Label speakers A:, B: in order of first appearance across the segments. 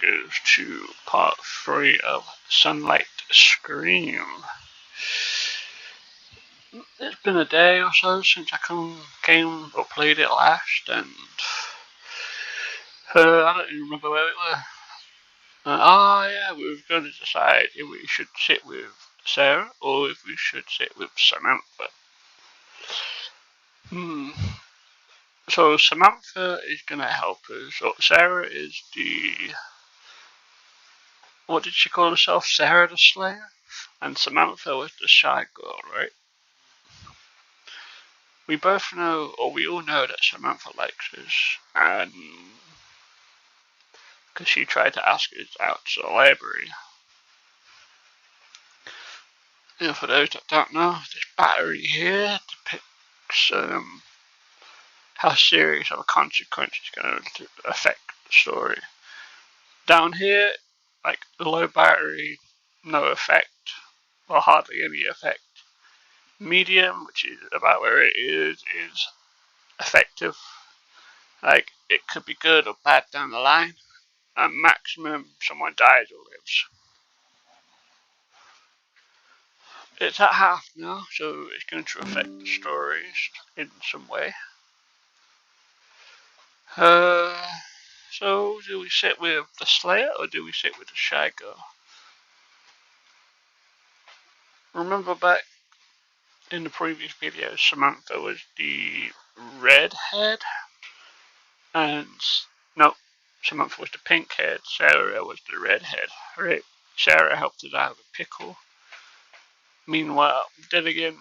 A: goes to part 3 of Sunlight Scream. It's been a day or so since I came or played it last, and I don't even remember where we were. We were going to decide if we should sit with Sarah or if we should sit with Samantha. So Samantha is going to help us. So Sarah is what did she call herself? Sarah the Slayer? And Samantha was the shy girl, right? We both know, or we all know, that Samantha likes us, and because she tried to ask us out to the library. And for those that don't know, this battery here depicts how serious of a consequence it's going to affect the story. Down here, like the low battery, no effect, or hardly any effect. Medium, which is about where it is effective. Like, it could be good or bad down the line. And maximum, someone dies or lives. It's at half now, so it's going to affect the stories in some way. So do we sit with the Slayer or do we sit with the Shy Girl? Remember back in the previous video, Samantha was the redhead, and no, Samantha was the pink head, Sarah was the redhead. Right? Sarah helped us out with a pickle. Meanwhile, then again,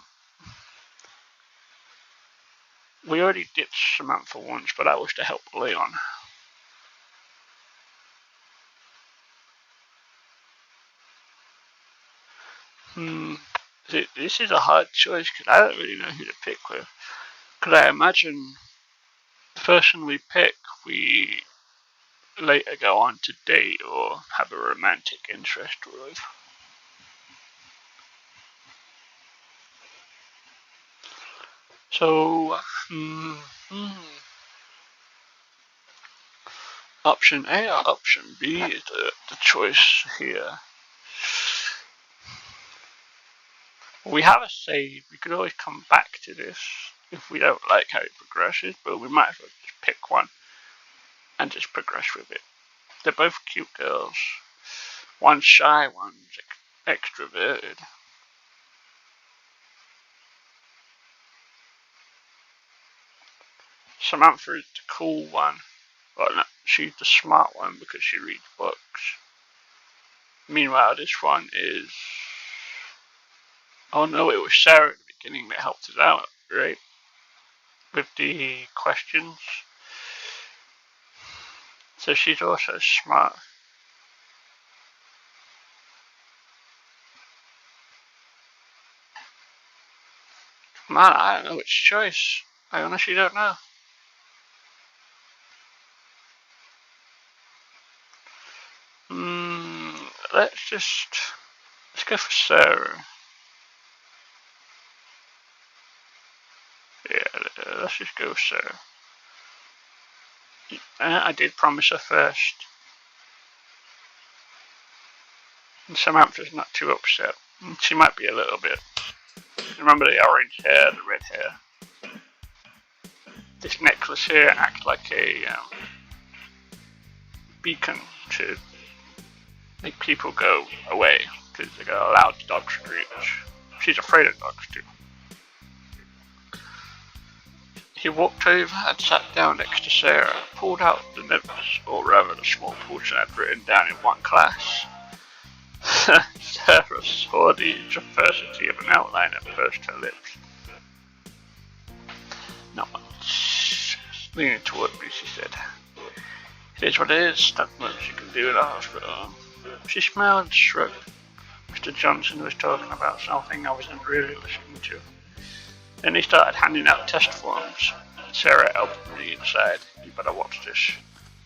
A: we already ditched Samantha once, but that was to help Leon. This is a hard choice because I don't really know who to pick with. Could I imagine the person we pick, we later go on to date or have a romantic interest with? So, option A or option B is the choice here. We have a save. We could always come back to this if we don't like how it progresses, but we might as well just pick one and just progress with it. They're both cute girls. One's shy, one's extroverted. Samantha is the cool one. Well, no, she's the smart one because she reads books. Meanwhile, this one is... Oh no, it was Sarah at the beginning that helped us out, right? With the questions. So she's also smart. Man, I don't know which choice. I honestly don't know. Let's go for Sarah. Yeah, let's just go with Sarah. I did promise her first. And Samantha's not too upset. She might be a little bit. Remember the orange hair, the red hair. This necklace here acts like a beacon to make people go away because they got a loud dog screech. She's afraid of dogs too. He walked over and sat down next to Sarah, pulled out the notes, or rather the small portion I'd written down in one class. Sarah saw the diversity of an outline and pursed her lips. Not much. Leaning toward me, she said. It is what it is, not much you can do in a hospital. She smiled and shrugged. Mr. Johnson was talking about something I wasn't really listening to. Then he started handing out test forms. Sarah helped me inside. You better watch this.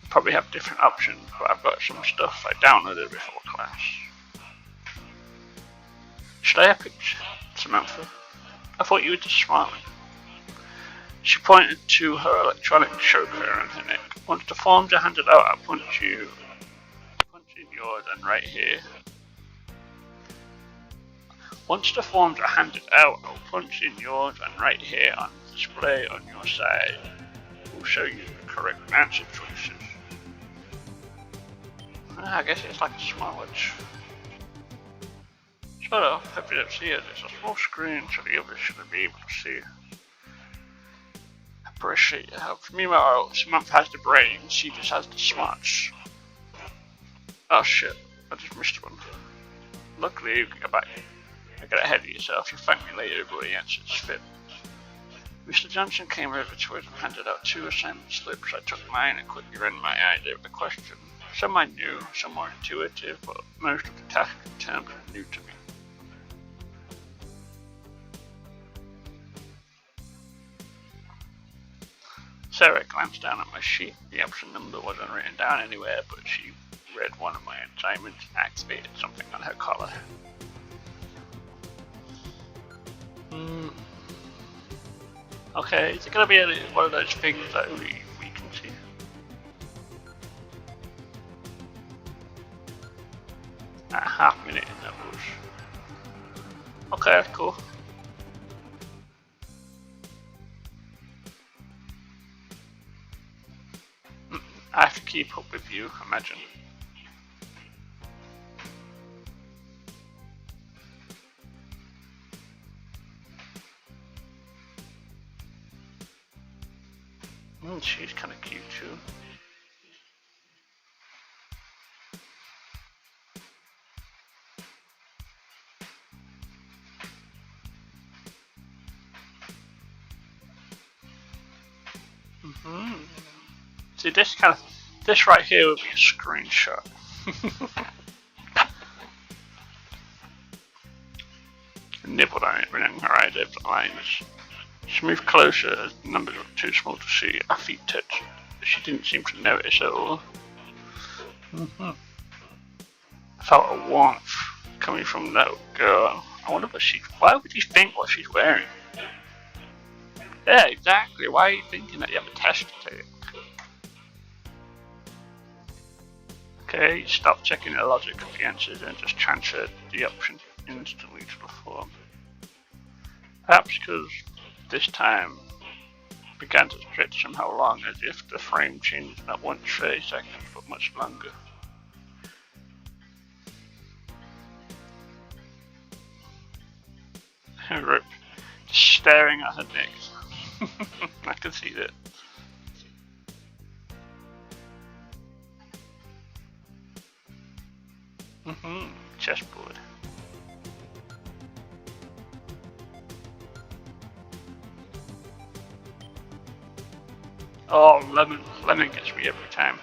A: Probably have different options, but I've got some stuff I downloaded before class. Should I pick Samantha? I thought you were the smart one. She pointed to her electronic choker on her neck. Once the forms are handed out, I'll punch yours and right here. Once the forms are handed out, I'll punch in yours and right here on display on your side. We'll show you the correct answer choices. I guess it's like a smudge. Sort of, hope you don't see it. It's a small screen so the others shouldn't be able to see. Appreciate your help. Meanwhile, Samantha has the brain, she just has the smarts. Oh shit, I just missed one. Luckily, you can go back. I got ahead of yourself. You'll thank me later for the answers fit. Mr. Johnson came over to us and handed out 2 assignment slips. I took mine and quickly ran my eyes over the question. Some I knew, some were intuitive, but most of the task terms were new to me. Sarah glanced down at my sheet. The option number wasn't written down anywhere, but she read one of my assignments and activated something on her collar. Okay, is it gonna be one of those things that only we can see? A half-minute intervals. Okay, that's cool. I have to keep up with you, imagine. She's kind of cute too. See, this right here would be a screenshot. Nibbled on it, running her eyes over the lines. She moved closer as the numbers were too small to see. Her feet touched. She didn't seem to notice at all. I felt a warmth coming from that girl. I wonder why would you think what she's wearing? Yeah, exactly. Why are you thinking that you have a test to take? Okay, stop checking the logic of the answers and just transfer the option instantly to the form. Perhaps because this time began to stretch somehow long, as if the frame changed not once 30 seconds, but much longer. Rip, just staring at her neck. I can see that. Chessboard. Oh, lemon gets me every time.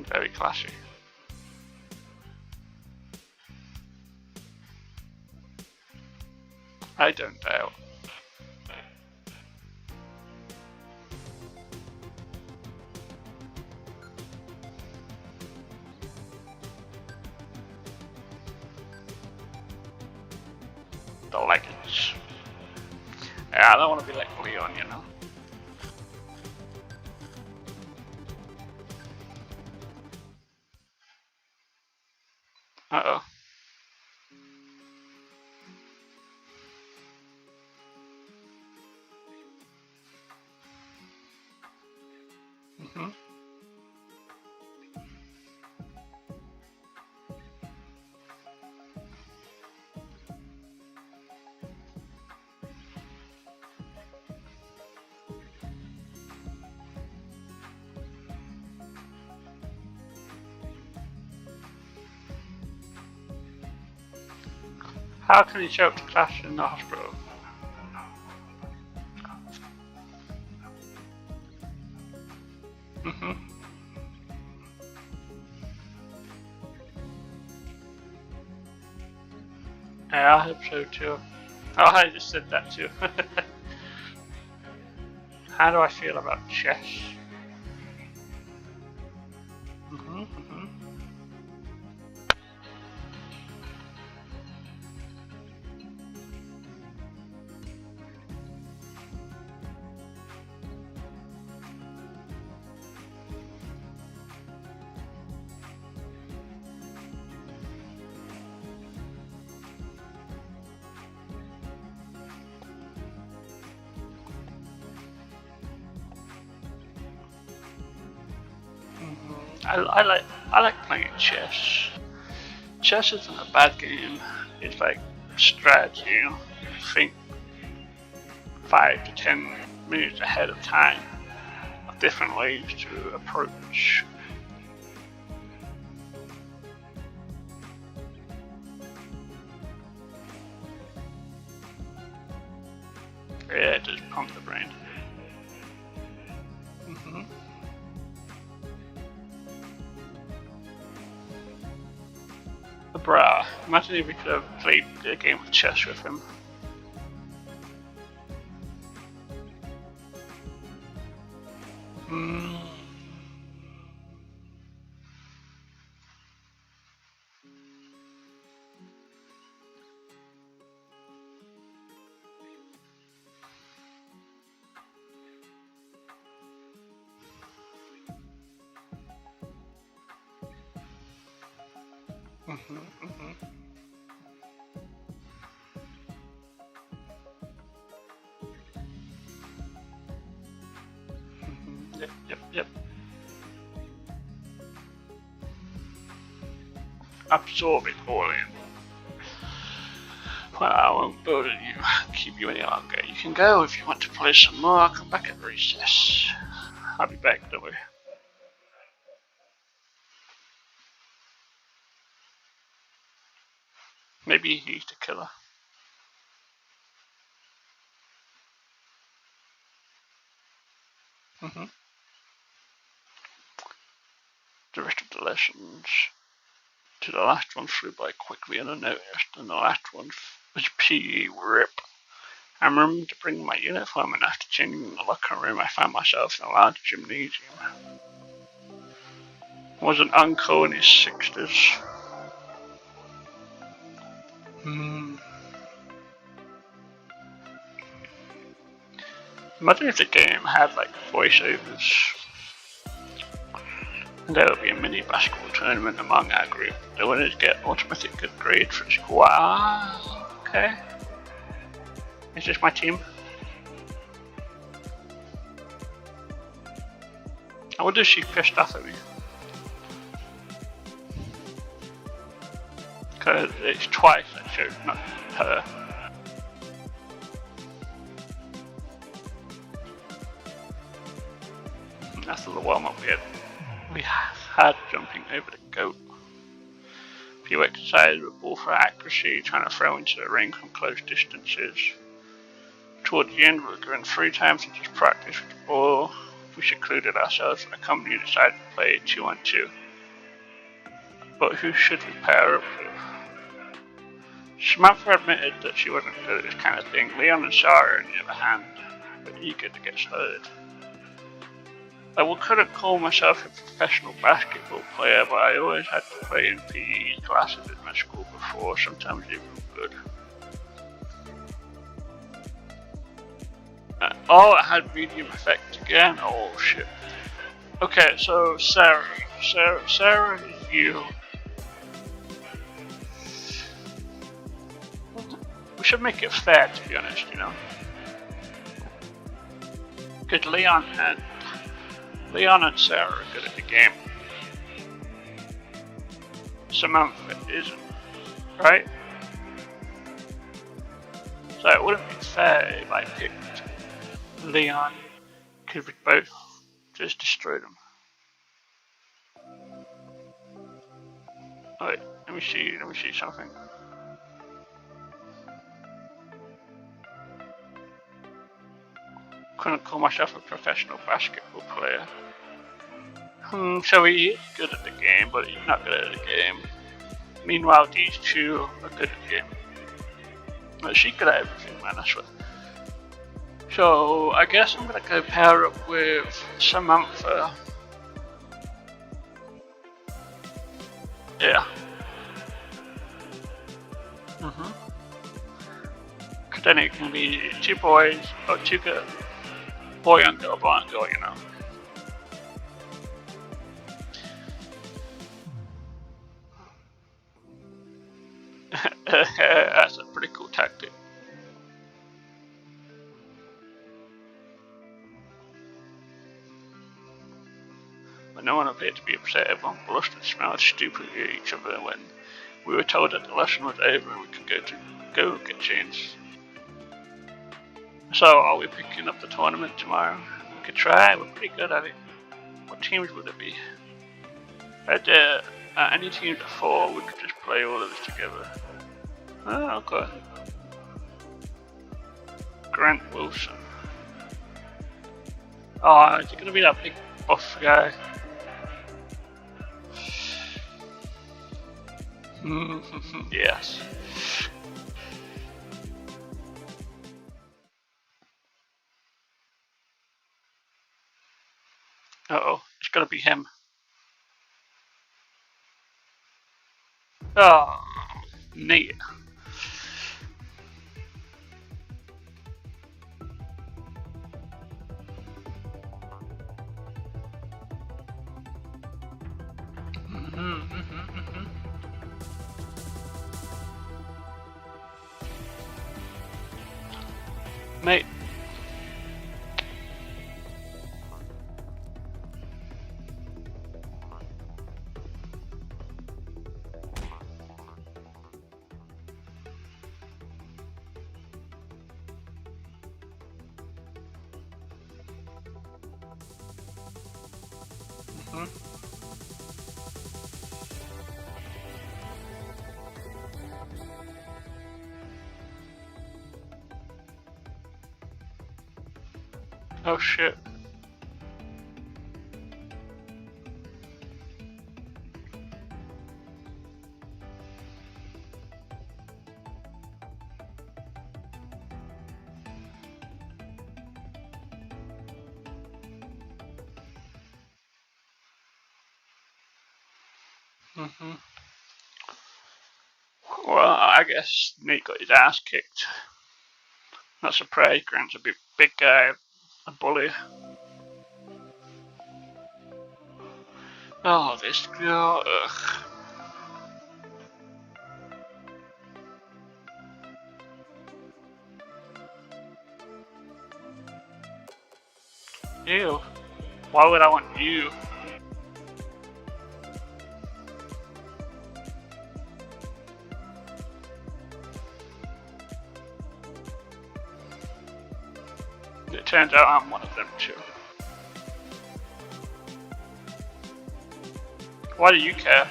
A: Very classy. I don't doubt. The leggings. Yeah, I don't want to be like Leon, you know. Uh-oh. How can he show up to class in the hospital? Yeah, I hope so too. Oh, I just said that too. How do I feel about chess? I like playing chess. Chess isn't a bad game. It's like strategy. You think 5 to 10 minutes ahead of time of different ways to approach. Yeah, it does pump the brain. Bruh, imagine if we could have played a game of chess with him. Yep. Absorb it all in. Well, I won't bother you, keep you any longer. You can go if you want to play some more. I'll come back at recess. I'll be back, don't worry. Maybe he's the killer. The rest of the lessons to the last one flew by quickly and unnoticed, and the last one was PE rip. I remembered to bring my uniform, and after changing in the locker room, I found myself in a large gymnasium. There was an uncle in his 60s. Imagine if the game had like voiceovers. And there will be a mini basketball tournament among our group. The winners get automatic good grades for school. Ah, okay. Is this my team? I wonder if she's pissed off at me. Because it's twice that showed, not her. That's the warm-up we had jumping over the goat. A few exercises with ball for accuracy, trying to throw into the ring from close distances. Toward the end, we were given 3 times to just practice with the ball. We secluded ourselves and the company decided to play 2-on-2. But who should we pair up with? Samantha admitted that she wasn't good at this kind of thing. Leon and Sarah, on the other hand, were eager to get started. I couldn't call myself a professional basketball player, but I always had to play in PE classes in my school before, sometimes even good. Oh, it had medium effect again. Oh shit. Okay, so Sarah is you. We should make it fair, to be honest, you know. Because Leon and Sarah are good at the game. Samantha isn't, right? So it wouldn't be fair if I picked Leon, because we both just destroyed him. Wait, let me see something. Couldn't call myself a professional basketball player. So he is good at the game, but he's not good at the game. Meanwhile, these two are good at the game. But she could have everything, man, I swear. So, I guess I'm gonna go pair up with Samantha. Yeah. Cause then it can be two boys, or two girls. Boy and girl, boy and girl, you know. That's a pretty cool tactic. But no one appeared to be upset. Everyone blushed and smiled stupidly at each other when we were told that the lesson was over and we could go get changed. So, are we picking up the tournament tomorrow? We could try. We're pretty good at it. What teams would it be? At any team of 4, we could just play all of this together. Oh, okay. Grant Wilson. Oh, is it gonna be that big buff guy? Yes. Uh-oh, it's gotta be him. Oh, neat. Mate. Oh shit. Well, I guess Nate got his ass kicked. Not surprised, Grant's a big guy, a bully. Oh, this girl, ugh. Ew. Why would I want you? It turns out I'm one of them too. Why do you care?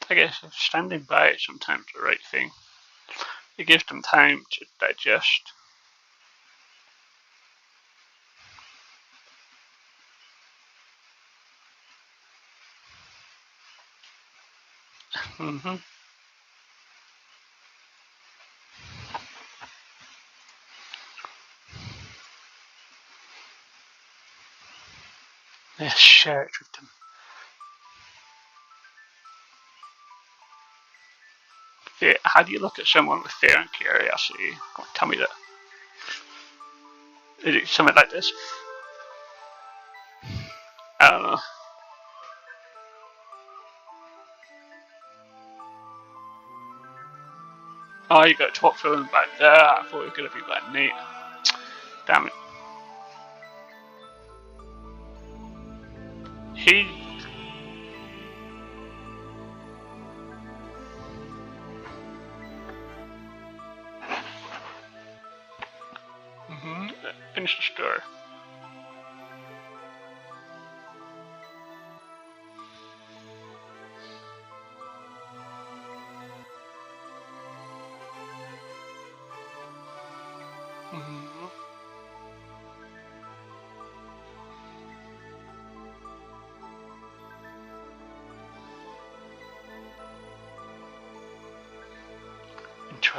A: I guess standing by is sometimes the right thing. It gives them time to digest. Yeah, share it with them. How do you look at someone with fear and curiosity? Come on, tell me that. Is it something like this? I don't know. Oh, you got top filling back there. I thought it was gonna be like neat. Damn it. He. Finish the story.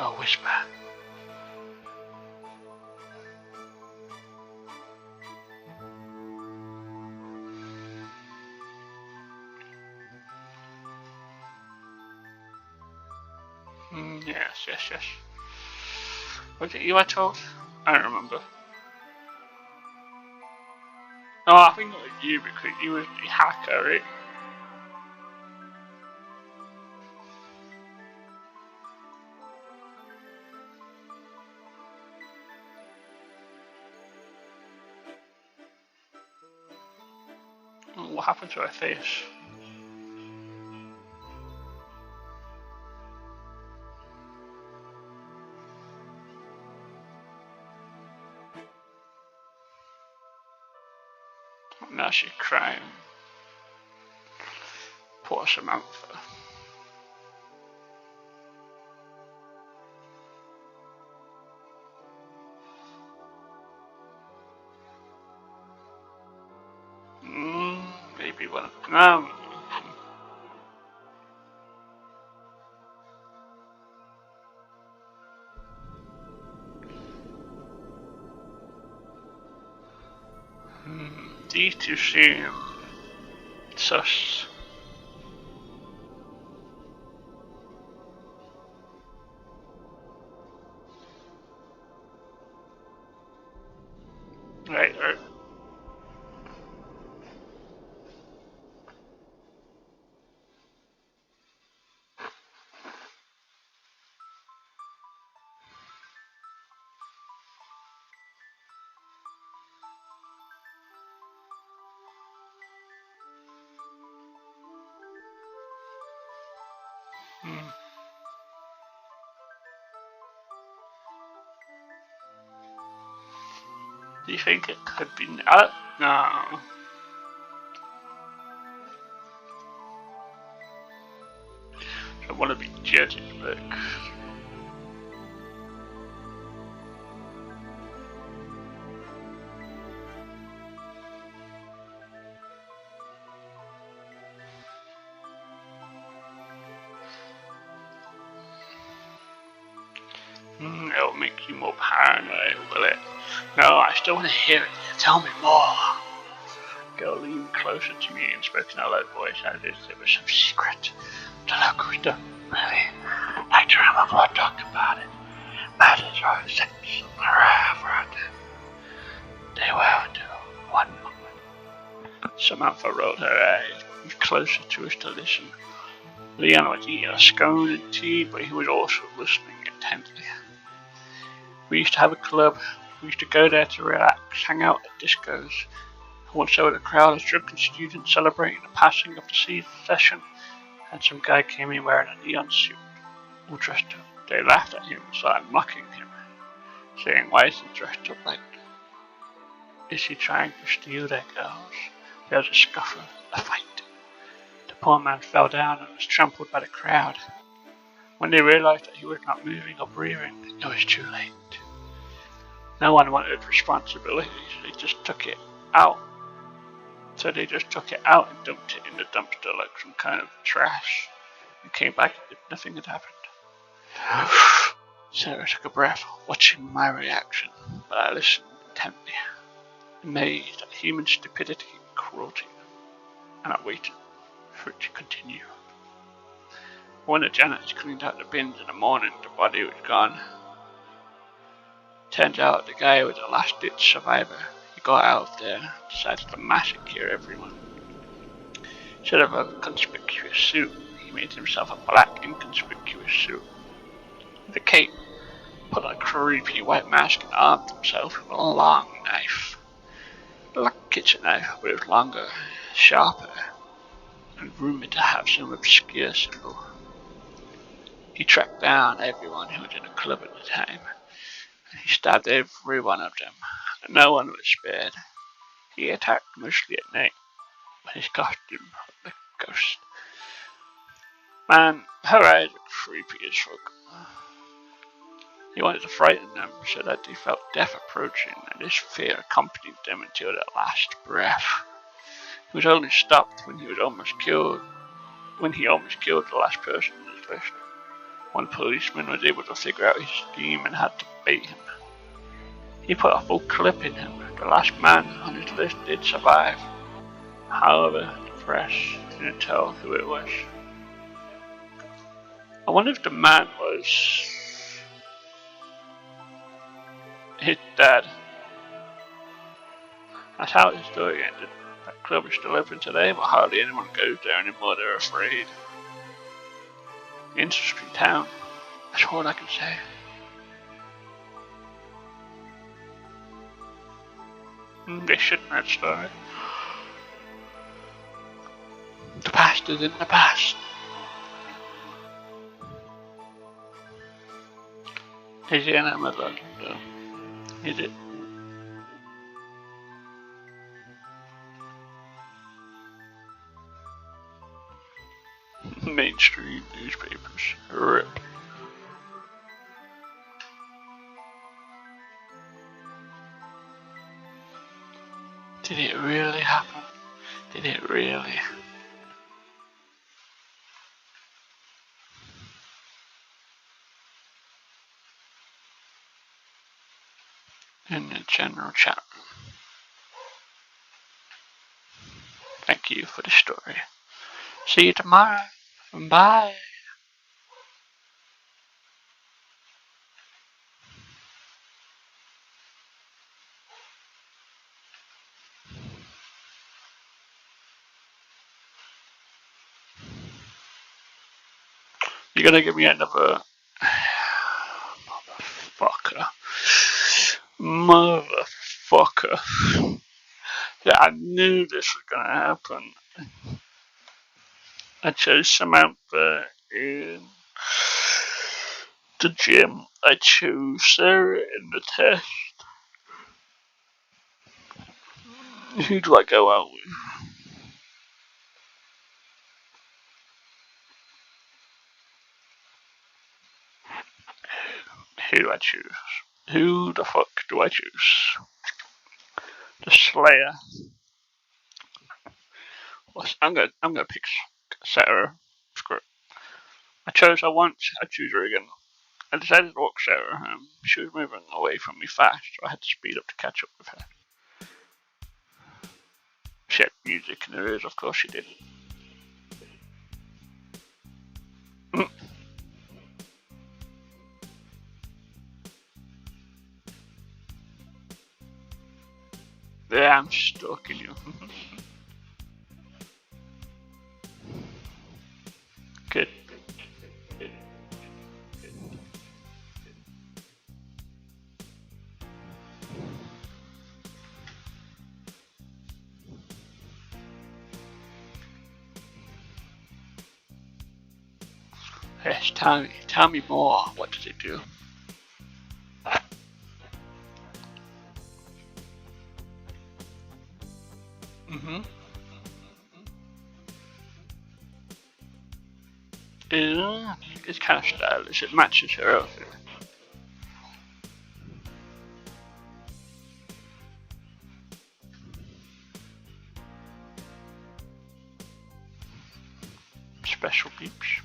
A: through a whisper. Yes. Was it you I told? I don't remember. Oh, I think it was you because you was the hacker, right? What happened to her face? Now she's crying. Poor Samantha. Maybe one of them. These two seem sus. Right. Do you think it could be? No. I want to be judging, look. It'll make you more paranoid, will it? No, I still want to hear it. Tell me more. Girl leaned closer to me and spoke in a low voice as if there was some secret. The local stuff, really. Like to remember I talked about it. Matters are sex forever. They will do. One moment. Samantha rolled her eyes, moved closer to us to listen. Leon was eating a scone and tea, but he was also listening intently. We used to have a club. We used to go there to relax, hang out at discos. Once there was a crowd of drunken students celebrating the passing of the session, and some guy came in wearing a neon suit, all dressed up. They laughed at him and started mocking him, saying, "Why is he dressed up like that? Is he trying to steal their girls?" There was a scuffle, a fight. The poor man fell down and was trampled by the crowd. When they realized that he was not moving or breathing, it was too late. No one wanted responsibility, so they just took it out. They just took it out and dumped it in the dumpster like some kind of trash. And came back as if nothing had happened. Sarah took a breath, watching my reaction, but I listened intently, amazed at human stupidity and cruelty, and I waited for it to continue. When the janitors cleaned out the bins in the morning, the body was gone. Turns out the guy was a last-ditch survivor. He got out of there, decided to massacre everyone. Instead of a conspicuous suit, he made himself a black inconspicuous suit. With a cape, put on a creepy white mask and armed himself with a long knife. Like a kitchen knife, but it was longer, sharper, and rumoured to have some obscure symbol. He tracked down everyone who was in the club at the time, and he stabbed every one of them, and no one was spared. He attacked mostly at night, with his costume like a ghost. Man, her eyes were creepy as fuck. He wanted to frighten them so that they felt death approaching, and this fear accompanied them until their last breath. He was only stopped when he almost killed the last person in his list. One policeman was able to figure out his scheme and had to bait him. He put a full clip in him. The last man on his list did survive. However, the press didn't tell who it was. I wonder if the man was his dad. That's how the story ended. That club is still open today, but hardly anyone goes there anymore. They're afraid. Industry town. That's all I can say. They shouldn't have started. The past is in the past. Is it in Amazon? No. Is it? Mainstream newspapers. RIP. Did it really happen? Did it really? In the general chat room. Thank you for the story. See you tomorrow. Bye. You're gonna give me another motherfucker. Yeah, I knew this was gonna happen. I chose Samantha in the gym. I chose Sarah in the test. Who do I go out with? Who do I choose? Who the fuck do I choose? The Slayer. I'm gonna pick Sarah. Screw it. I chose her once. I choose her again. I decided to walk Sarah home. She was moving away from me fast, so I had to speed up to catch up with her. She had music in her ears, of course she did. Yeah, I'm stalking you. Good. Yes, tell me more. What does it do? It's kind of stylish. It matches her outfit. Special peeps.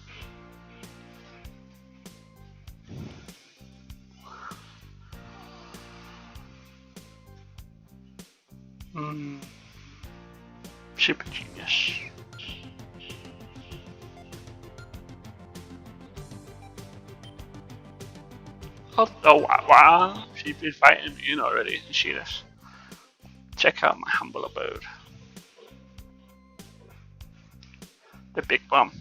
A: Super genius. Oh wow. She's been fighting me already, isn't she? This. Check out my humble abode. The big bomb.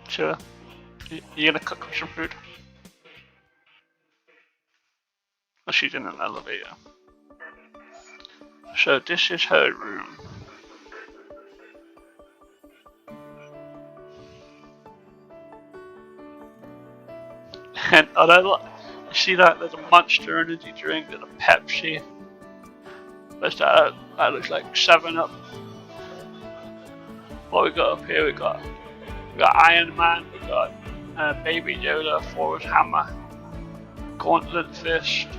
A: Sure. You gonna cook me some food? Oh, she's in an elevator. So this is her room. And you see that there's a Monster Energy drink and a Pepsi. That looks like 7-Up. What we got up here? We got Iron Man. We got Baby Yoda, Thor's hammer, Gauntlet Fist.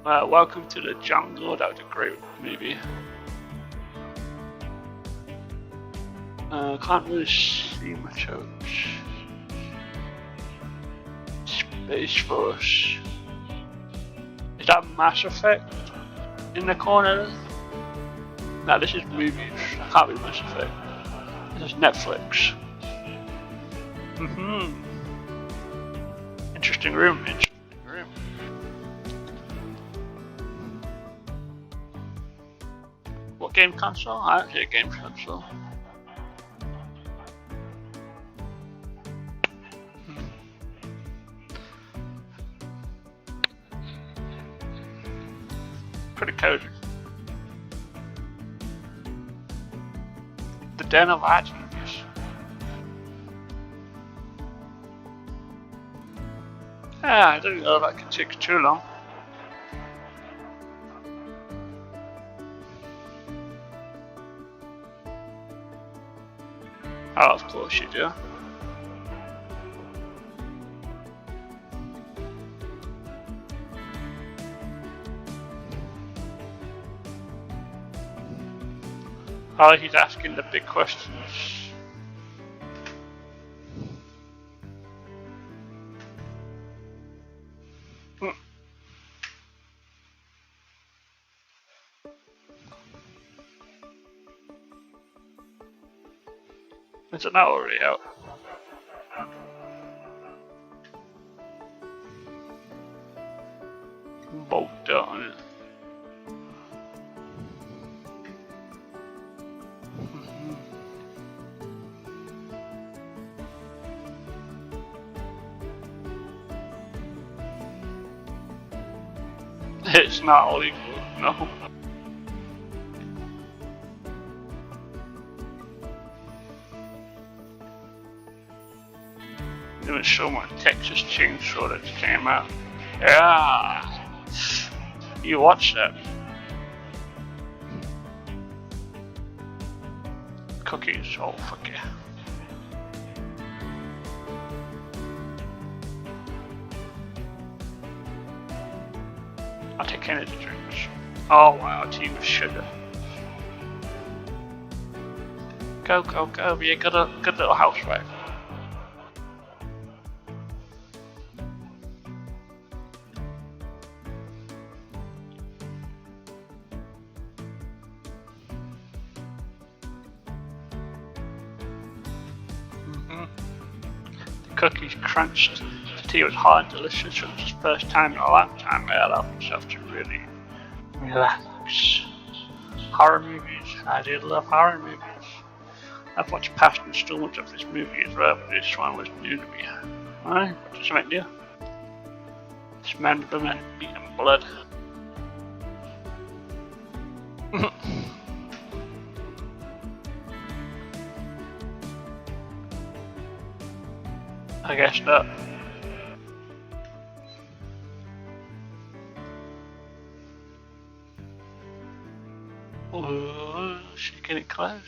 A: Welcome to the Jungle. That was a great movie. Can't really see much out. Space Force. Is that Mass Effect in the corner? No, this is movies. That can't be Mass Effect. This is Netflix. Interesting room. What game console? I don't see a game console. Pretty cozy. The Den of Items. I don't know if that can take too long. Oh, of course you do. Oh, he's asking the big questions. Is it not already out? Bolt down. It's not all equal, no. Even so much Texas Chainsaw that came out. Yeah, you watched that. Cookies, oh fuck yeah. I'll take energy drinks. Oh wow, tea with sugar. Go, go, go, be a good little housewife. The cookies crunched. The tea was hot and delicious. It was the first time in a long time I allowed myself to really relax. Horror movies. I do love horror movies. I've watched past installments of this movie as well, but this one was new to me. Alright, what does it make you? Dismemberment, meat and blood. I guess not. Oh, she's getting close.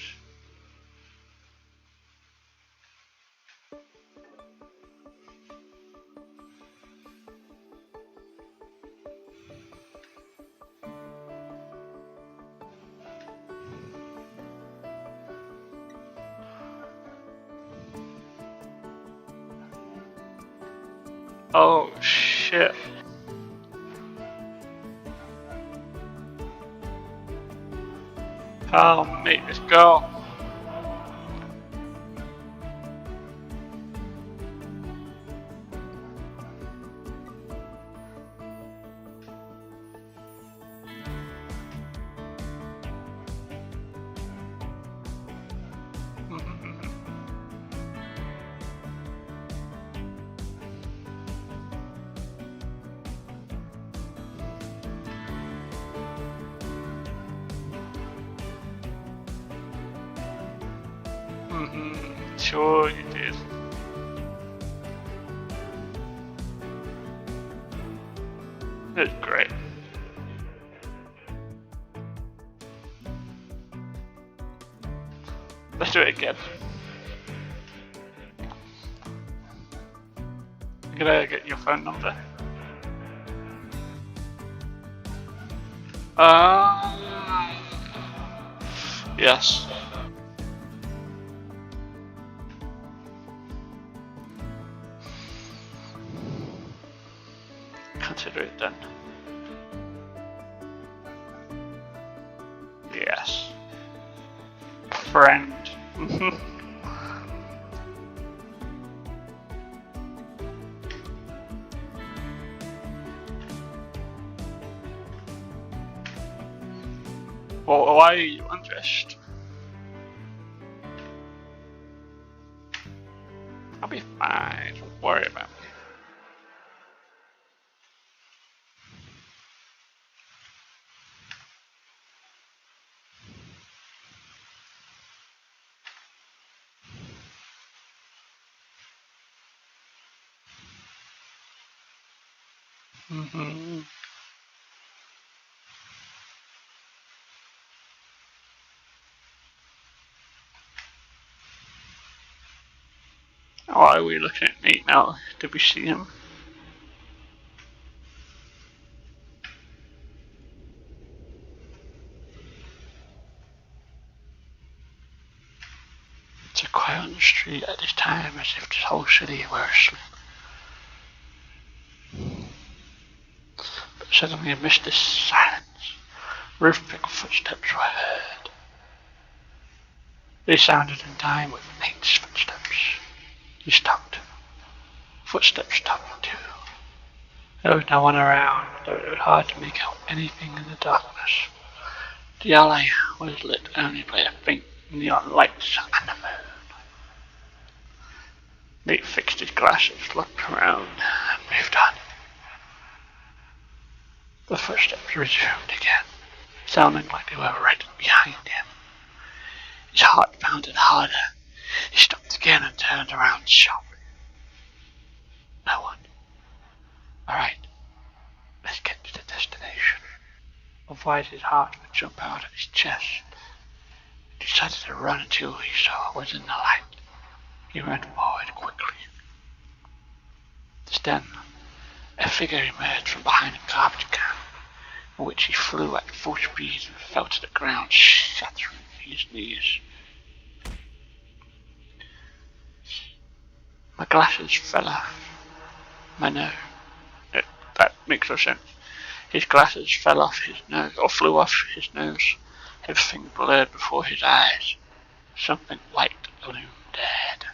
A: Oh shit. Oh mate, let's go. Sure you did. That's great. Let's do it again. Can I get your phone number? Yes. consider it done. Yes. Friend. Well, why are you undressed? I'll be fine. Don't worry about me. Why are we looking at me now? Did we see him? It's quiet on the street at this time, as if the whole city were asleep. But suddenly, amidst this silence, rhythmic footsteps were heard. They sounded in time with Nate's footsteps. He stopped. Footsteps stopped too. There was no one around, though it was hard to make out anything in the darkness. The alley was lit only by a faint neon light and the moon. Nate fixed his glasses, looked around, and moved on. The footsteps resumed again, sounding like they were right behind him. His heart pounded harder. He stopped again and turned around sharply. No one. Alright, let's get to the destination. Otherwise his heart would jump out of his chest. He decided to run until he saw what was in the light. He ran forward quickly. Just then, a figure emerged from behind a garbage can, in which he flew at full speed and fell to the ground, shattering his knees. My glasses fell off. That makes no sense. His glasses fell off his nose, or flew off his nose. Everything blurred before his eyes. Something white loomed ahead.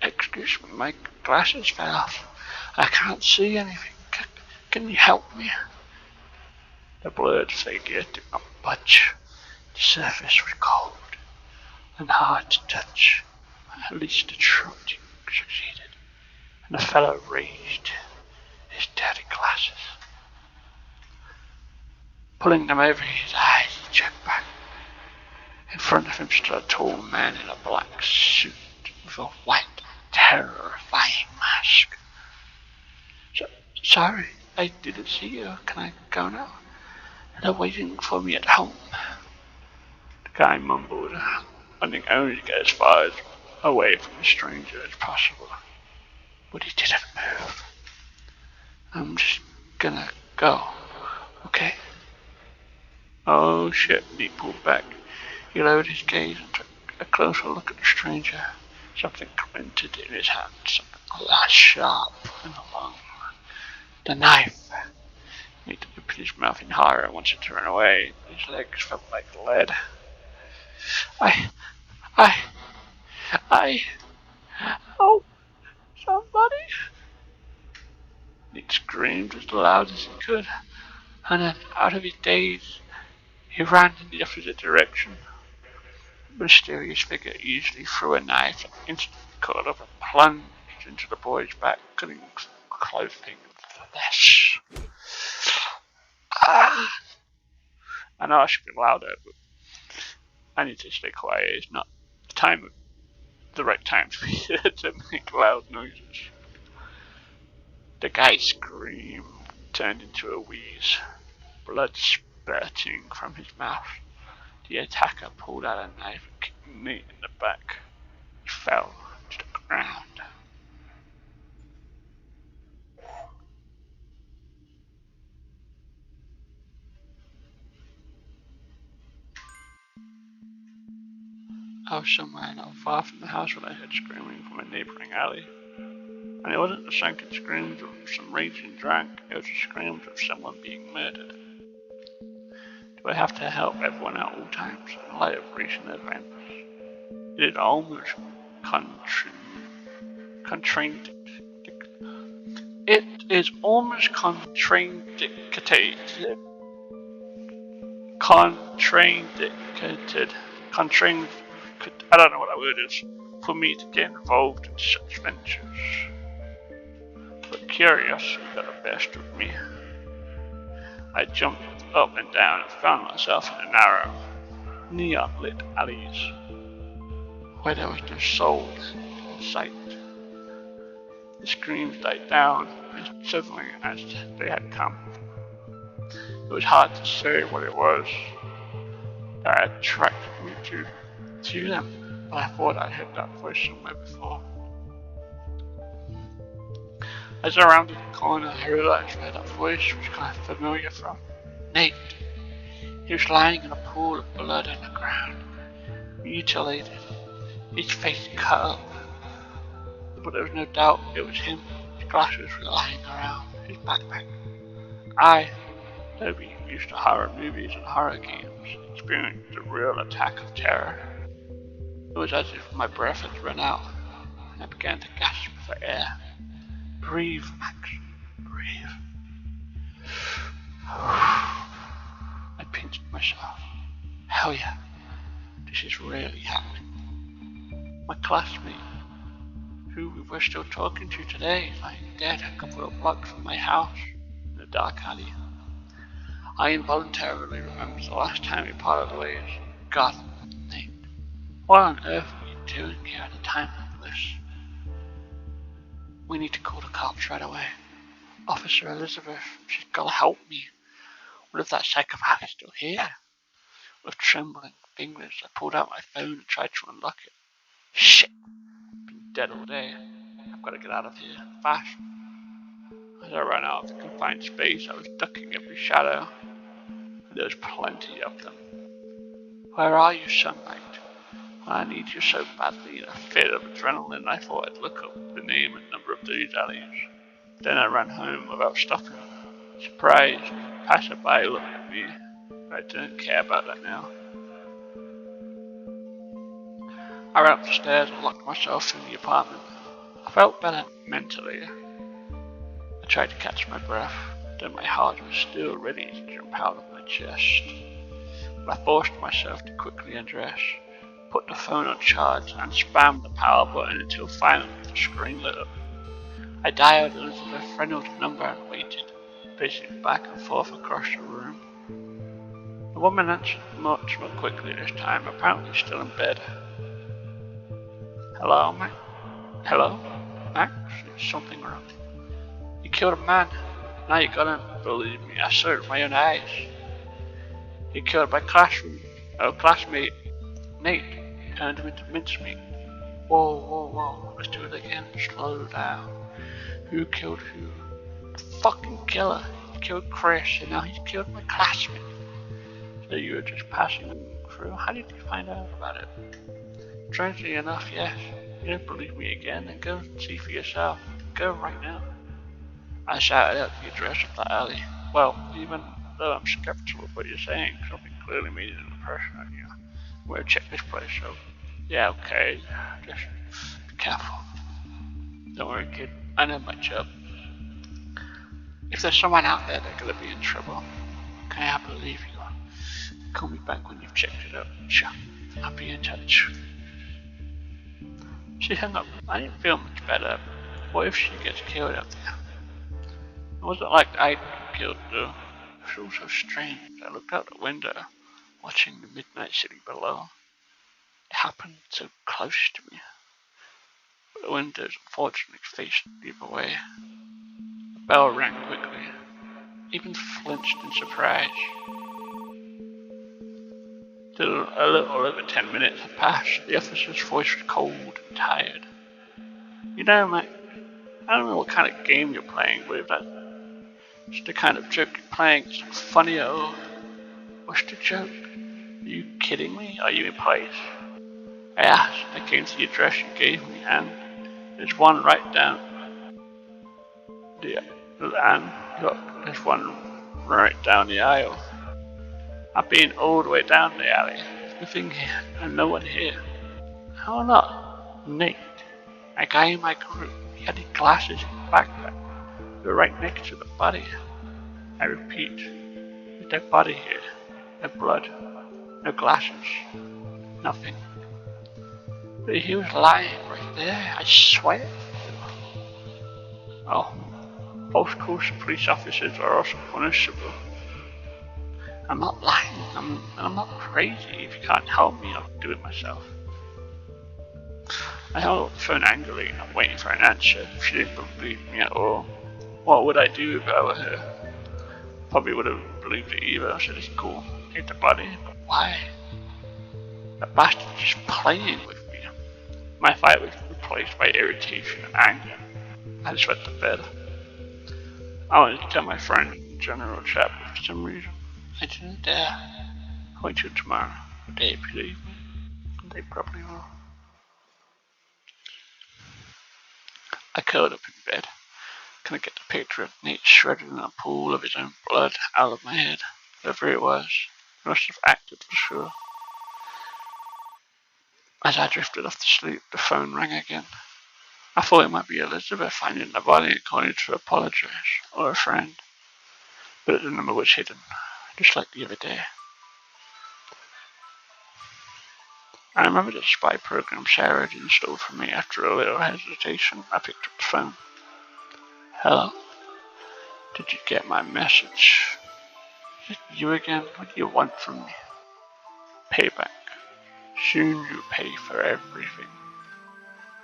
A: Excuse me, my glasses fell off. I can't see anything. Can you help me? The blurred figure did not budge. The surface was cold and hard to touch. At least the shrugged succeeded, and the fellow raised his dirty glasses. Pulling them over his eyes, he checked back. In front of him stood a tall man in a black suit with a white, terrifying mask. Sorry, I didn't see you. Can I go now? They're waiting for me at home. The guy mumbled, wanting only to get as far away from the stranger as possible. But he didn't move. I'm just gonna go, okay? Oh shit, he pulled back. He lowered his gaze and took a closer look at the stranger. Something glinted in his hand, something sharp and long. The knife. He opened his mouth in horror and wanted to run away. His legs felt like lead. Oh, somebody! He screamed as loud as he could, and then, out of his daze, he ran in the opposite direction. The mysterious figure easily threw a knife and instantly caught up and plunged into the boy's back, cutting clothing and flesh. Ah! I know I should be louder, but I need to stay quiet. It's not the right time to make loud noises. The guy screamed, turned into a wheeze, blood spurting from his mouth. The attacker pulled out a knife and kicked Nate in the back. He fell to the ground. I was somewhere not far from the house when I heard screaming from a neighboring alley. And it wasn't the sunken screams of some raging drunk, it was the screams of someone being murdered. Do I have to help everyone at all times in light of recent events? It is almost contraindicated. It is almost contraindicated. I don't know what that word is, for me to get involved in such ventures. But curiosity got the best of me. I jumped up and down and found myself in a narrow, neon-lit alleys, where there was no soul in sight. The screams died down as suddenly as they had come. It was hard to say what it was that attracted me to them, but I thought I heard that voice somewhere before. As I rounded the corner, I realized where that voice was kind of familiar from. Nate. He was lying in a pool of blood on the ground, mutilated, his face cut up. But there was no doubt it was him. His glasses were lying around his backpack. I, Doki, used to horror movies and horror games, experienced a real attack of terror. It was as if my breath had run out, and I began to gasp for air. Breathe, Max, breathe. I pinched myself. Hell yeah, this is really happening. My classmate, who we were still talking to today, lying dead a couple of blocks from my house in a dark alley. I involuntarily remembered the last time we parted ways. God, Nate, what on earth were you doing here at a time like this? We need to call the cops right away. Officer Elizabeth, she's gotta help me. What if that psychopath is still here? With trembling fingers, I pulled out my phone and tried to unlock it. Shit! I've been dead all day. I've gotta get out of here, fast. As I ran out of the confined space, I was ducking every shadow. And there was plenty of them. Where are you, sunlight? I need you so badly. In a fit of adrenaline, I thought I'd look up the name and number of these alleys. Then I ran home without stopping. Surprised, passerby looked at me. I didn't care about that now. I ran up the stairs and locked myself in the apartment. I felt better mentally. I tried to catch my breath, though my heart was still ready to jump out of my chest. But I forced myself to quickly undress, put the phone on charge, and spammed the power button until finally the screen lit up. I dialed Elizabeth Reynolds' number and waited, pacing back and forth across the room. The woman answered much more quickly this time, apparently still in bed. Hello, Max? Hello? Max? Is something wrong? You killed a man. Now you gotta believe me, I saw it with my own eyes. You killed my classmate, Nate, turned him into mincemeat. Whoa, let's do it again, slow down. Who killed who? The fucking killer. He killed Chris, and now he's killed my classmate. So you were just passing through. How did you find out about it? Strangely enough, yes. You don't believe me again, then go and see for yourself. Go right now. I shouted out the address of that alley. Well, even though I'm skeptical of what you're saying, something clearly made an impression on you. I'm gonna check this place out. Yeah, okay. Just be careful. Don't worry, kid. I know my job. If there's someone out there, they're gonna be in trouble. Okay, I believe you. Call me back when you've checked it out. Sure, I'll be in touch. She hung up. I didn't feel much better. What if she gets killed out there? It wasn't like I'd been killed though. It was all so strange. I looked out the window, watching the midnight city below. It happened so close to me. But the windows unfortunately faced the other way. The bell rang quickly. Even flinched in surprise. Till a little over 10 minutes had passed, the officer's voice was cold and tired. You know, Mac, I don't know what kind of game you're playing, but if that's the kind of joke you're playing, it's funny at all. What's the joke? Are you kidding me? Are you in place? I asked. I came to the address you gave me, and there's one right down Yeah, and look, there's one right down the aisle. I've been all the way down the alley. There's nothing here, and no one here. How not? Nate, a guy in my group, he had his glasses in his backpack. They were right next to the body. I repeat, there's no body here. No blood. No glasses. Nothing. But he was lying right there, I swear. Oh, most course police officers are also punishable. I'm not lying. I'm not crazy. If you can't help me, I'll do it myself. I held up the phone angrily, not waiting for an answer. If she didn't believe me at all, what would I do if I were her? Probably would have believed it either. I said, it's cool. Hate the body, but why? The bastard's just playing with me. My fight was replaced by irritation and anger. I just went to bed. I wanted to tell my friend in general chat, but for some reason, I didn't dare. I'll wait till tomorrow. Would they believe me? They probably will. I curled up in bed. Couldn't get the picture of Nate shredded in a pool of his own blood out of my head. Whoever it was, he must have acted for sure. As I drifted off to sleep, the phone rang again. I thought it might be Elizabeth finding the body and calling to apologize, or a friend. But the number was hidden, just like the other day. I remember the spy program Sarah had installed for me. After a little hesitation, I picked up the phone. Hello? Did you get my message? Is it you again? What do you want from me? Payback. Soon you pay for everything.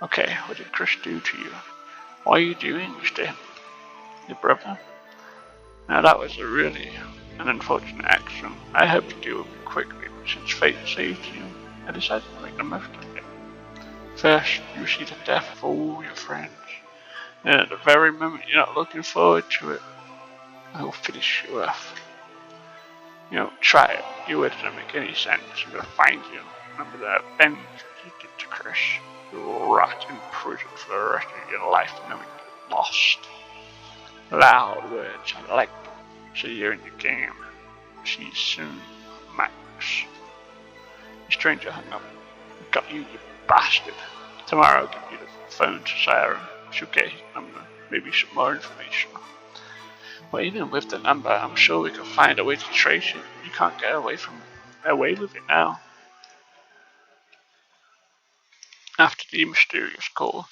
A: Okay, what did Chris do to you? Why are you doing this to him? Your brother? Now that was really an unfortunate accident. I hoped to deal with it quickly, but since fate saved you, I decided to make the most of it. First, you see the death of all your friends. And at the very moment you're not looking forward to it, I will finish you off. Try it. It doesn't make any sense. I'm gonna find you. Remember that avenge what you did to Chris. You'll rot in prison for the rest of your life knowing you're lost. Loud words, I like them. So you're in the game. See you soon, Max. The stranger hung up. Got you, you bastard. Tomorrow I'll give you the phone to Sarah. She'll get his number. Maybe some more information. But even with the number, I'm sure we can find a way to trace it. You can't get away with it now. After the mysterious call,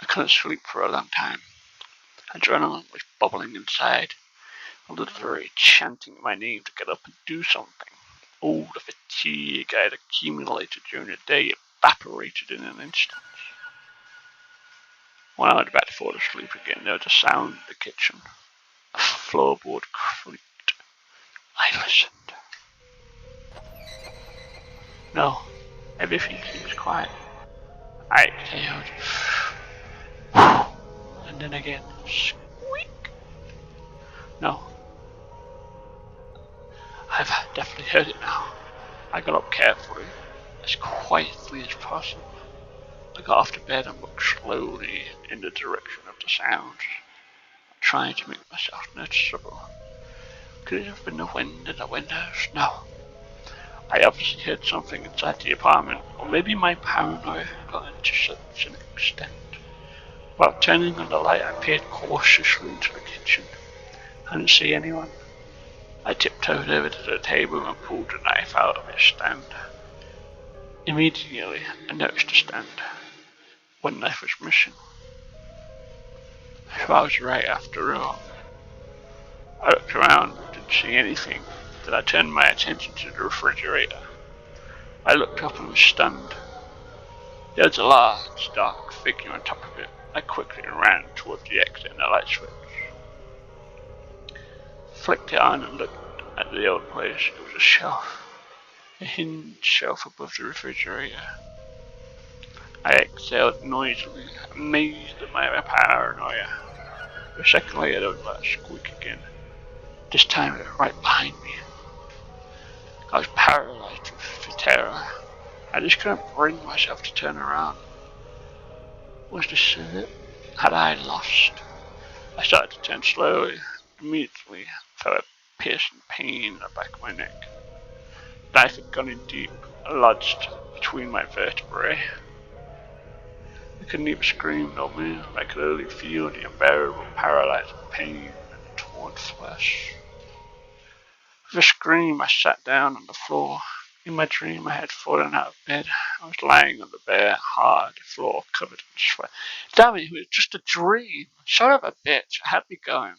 A: I couldn't sleep for a long time. Adrenaline was bubbling inside, literally chanting my name to get up and do something. All the fatigue I had accumulated during the day evaporated in an instant. When I was about to fall asleep again, there was a sound in the kitchen. A floorboard creaked. I listened. No, everything seems quiet. I exhaled. And then again, squeak. No. I've definitely heard it now. I got up carefully, as quietly as possible. I got off the bed and looked slowly in the direction of the sounds, trying to make myself noticeable. Could it have been the wind in the windows? No. I obviously heard something inside the apartment, or maybe my paranoia had gotten to such an extent. While turning on the light, I peered cautiously into the kitchen. I didn't see anyone. I tiptoed over to the table and pulled the knife out of its stand. Immediately, I noticed the stand. One knife was missing. So I was right after all. I looked around, didn't see anything. Then I turned my attention to the refrigerator. I looked up and was stunned. There was a large, dark figure on top of it. I quickly ran towards the exit and the light switch. Flicked it on and looked at the old place. It was a shelf. A hinged shelf above the refrigerator. I exhaled noisily, amazed at my paranoia. A second later, there was that squeak again. This time it was right behind me. I was paralyzed with terror. I just couldn't bring myself to turn around. Was this it? Had I lost? I started to turn slowly. Immediately felt a piercing pain in the back of my neck. The knife had gone in deep, lodged between my vertebrae. I couldn't even scream nor move. I could only feel the unbearable, paralyzing pain in the torn flesh. With a scream, I sat down on the floor. In my dream, I had fallen out of bed. I was lying on the bare, hard floor, covered in sweat. Damn it was just a dream. Son of a bitch, it had me going.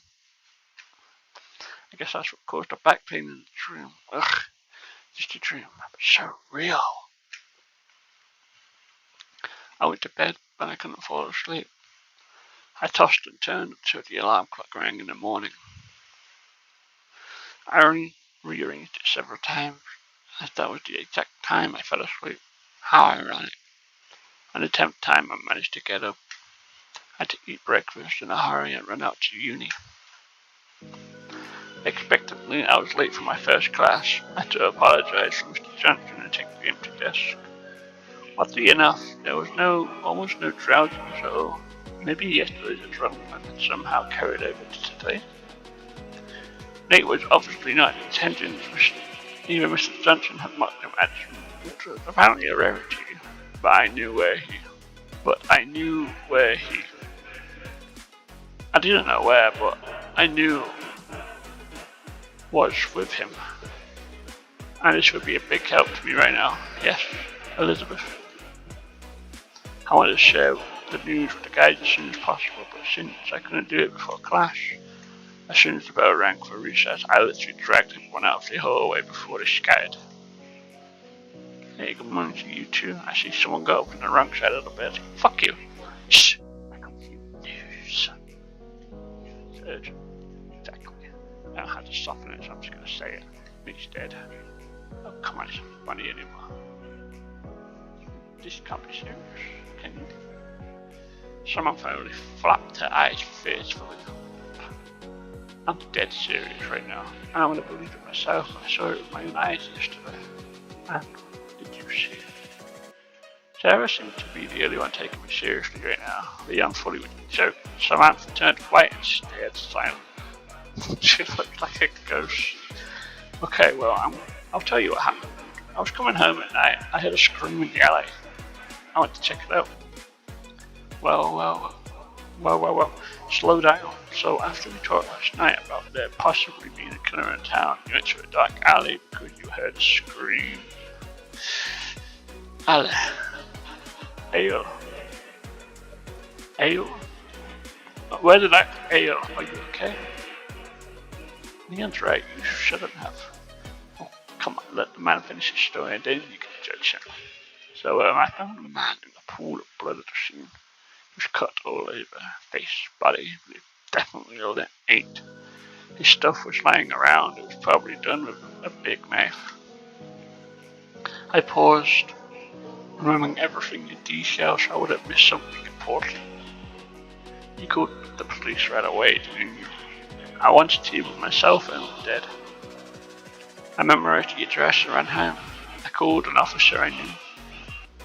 A: I guess that's what caused the back pain in the dream. Ugh, just a dream, but so real. I went to bed, but I couldn't fall asleep. I tossed and turned until the alarm clock rang in the morning. I rearranged it several times, as that was the exact time I fell asleep. How ironic. On the 10th time I managed to get up. I had to eat breakfast in a hurry and run out to uni. Expectantly, I was late for my first class. I had to apologize for Mr. Johnson and take the empty desk. Oddly enough, there was almost no drowsiness at all. Maybe yesterday's adrenaline had somehow carried over to today. Nate was obviously not in attendance. Even Mr. Johnson had mocked him at him, which was apparently a rarity. But I knew where he. I didn't know where, but I knew was with him. And this would be a big help to me right now. Yes, Elizabeth. I wanted to share the news with the guys as soon as possible, but since I couldn't do it before class, as soon as the bell rang for recess, I literally dragged everyone out of the hallway before they scattered. Hey, good morning to you two. I see someone got up in the wrong side of the bed. Fuck you. Shh. I got you news. It's urgent. Exactly. I don't have to soften it, so I'm just gonna say it. He's dead. Oh, come on, it's not funny anymore. This can't be serious, can you? Someone finally flapped her eyes fearfully. I'm dead serious right now. I don't want to believe it myself. I saw it with my own eyes yesterday. And did you see it? Sarah seemed to be the only one taking me seriously right now. The young fully was joking. Samantha turned white and stared silent. She looked like a ghost. Okay, well, I'll tell you what happened. I was coming home at night. I heard a scream in the alley. I went to check it out. Well. Slow down. So after we talked last night about there possibly being a killer in town, you went to a dark alley because you heard a scream. Ale. Ale. Where did I? Ale. Are you okay? Leon's right. You shouldn't have. Oh, come on. Let the man finish his story and then you can judge him. So I found a man in a pool of blood at the scene. He was cut all over, face, body, definitely all that ain't. His stuff was lying around. It was probably done with a big knife. I paused, remembering everything in detail so I wouldn't miss something important. You called the police right away, didn't you? I wanted to with myself and was dead. I memorized the address and ran home. I called an officer I knew.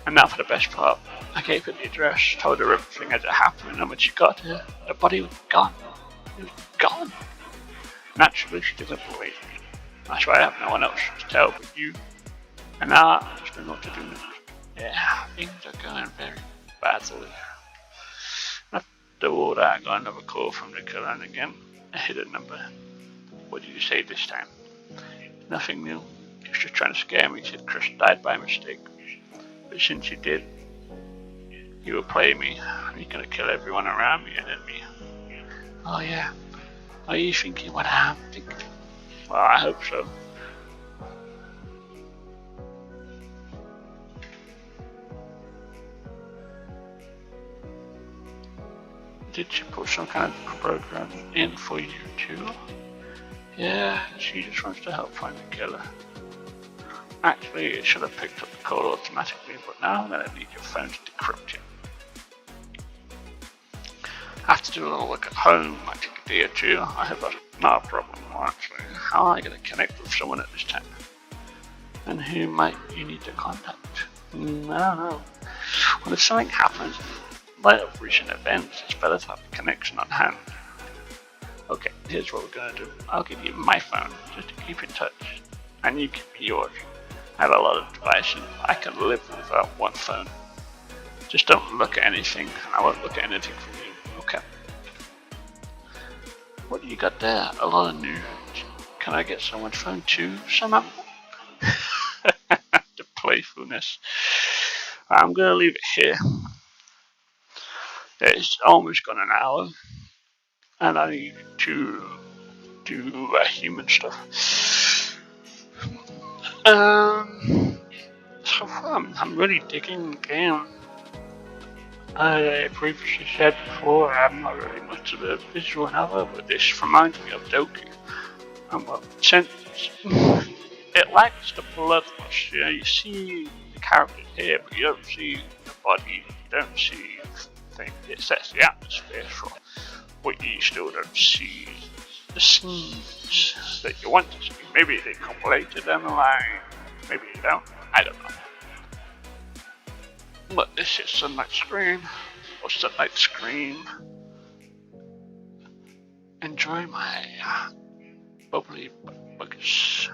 A: And now for the best part. I gave her the address, told her everything as it happened, and when she got here, the body was gone. It was gone. Naturally, she didn't believe me. That's why I have no one else to tell but you. And now I just don't know what to do next. Yeah, things are going very badly. After all that, I got another call from the killer, and again, a hidden number. What did you say this time? Nothing new. He was just trying to scare me. He said Chris died by mistake. But since he did, he will play me. He's gonna kill everyone around me and then me. Oh yeah. Are you thinking what I'm thinking? Well, I hope so. Did she put some kind of program in for you too? Yeah, she just wants to help find the killer. Actually, it should have picked up the call automatically, but now I'm gonna need your phone to decrypt it. I have to do a little work at home, might take a day or two. I hope that's not a problem, actually. How am I gonna connect with someone at this time? And who might you need to contact? I don't know. Well, if something happens, in light of recent events, it's better to have a connection on hand. Okay, here's what we're gonna do. I'll give you my phone just to keep in touch, and you give me yours. I have a lot of devices. I can live without one phone. Just don't look at anything, and I won't look at anything from you. Okay. What do you got there? A lot of news. Can I get someone's phone too, somehow? The playfulness. I'm gonna leave it here. It's almost gone an hour, and I need to do human stuff. So far, I'm really digging the game. I previously said before I'm not really much of a visual novel, but this reminds me of Doki. Well, since it lacks the bloodlust, you see the character here, but you don't see the body, you don't see things. It sets the atmosphere for what you still don't see the scenes that you want to see. Maybe they come later down the line, maybe they don't, I don't know. But this is Sunlight Scream, or Sunlight Scream. Enjoy my bubbly buggers.